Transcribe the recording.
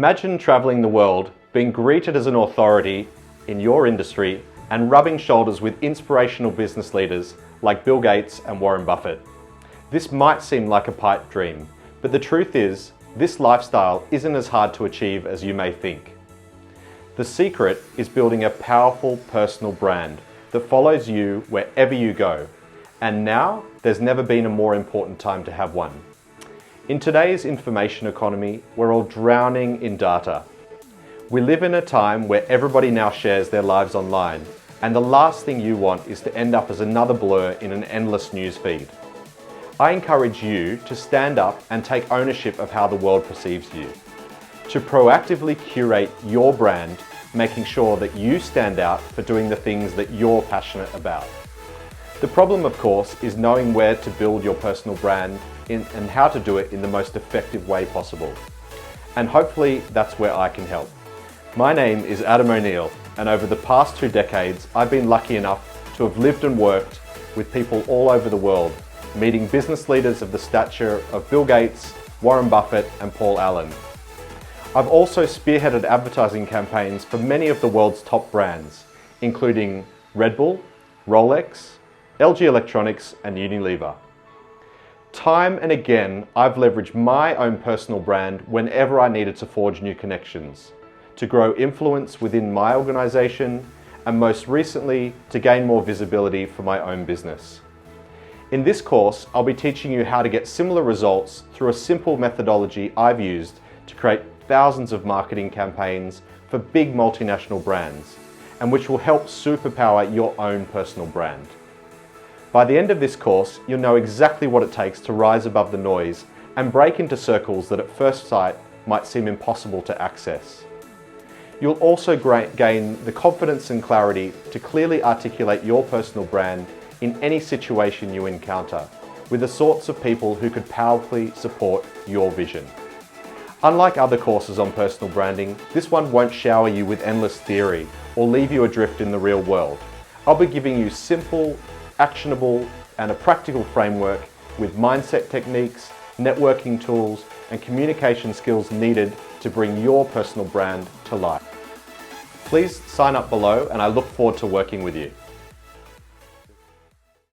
Imagine traveling the world, being greeted as an authority in your industry and rubbing shoulders with inspirational business leaders like Bill Gates and Warren Buffett. This might seem like a pipe dream, but the truth is, this lifestyle isn't as hard to achieve as you may think. The secret is building a powerful personal brand that follows you wherever you go. And now, there's never been a more important time to have one. In today's information economy, we're all drowning in data. We live in a time where everybody now shares their lives online, and the last thing you want is to end up as another blur in an endless news feed. I encourage you to stand up and take ownership of how the world perceives you, to proactively curate your brand, making sure that you stand out for doing the things that you're passionate about. The problem, of course, is knowing where to build your personal brand and how to do it in the most effective way possible. And hopefully that's where I can help. My name is Adam O'Neill, and over the past 2 decades, I've been lucky enough to have lived and worked with people all over the world, meeting business leaders of the stature of Bill Gates, Warren Buffett, and Paul Allen. I've also spearheaded advertising campaigns for many of the world's top brands, including Red Bull, Rolex, LG Electronics, and Unilever. Time and again, I've leveraged my own personal brand whenever I needed to forge new connections, to grow influence within my organization, and most recently, to gain more visibility for my own business. In this course, I'll be teaching you how to get similar results through a simple methodology I've used to create thousands of marketing campaigns for big multinational brands, and which will help superpower your own personal brand. By the end of this course, you'll know exactly what it takes to rise above the noise and break into circles that at first sight might seem impossible to access. You'll also gain the confidence and clarity to clearly articulate your personal brand in any situation you encounter, with the sorts of people who could powerfully support your vision. Unlike other courses on personal branding, this one won't shower you with endless theory or leave you adrift in the real world. I'll be giving you simple, actionable, and a practical framework with mindset techniques, networking tools, and communication skills needed to bring your personal brand to life. Please sign up below, and I look forward to working with you.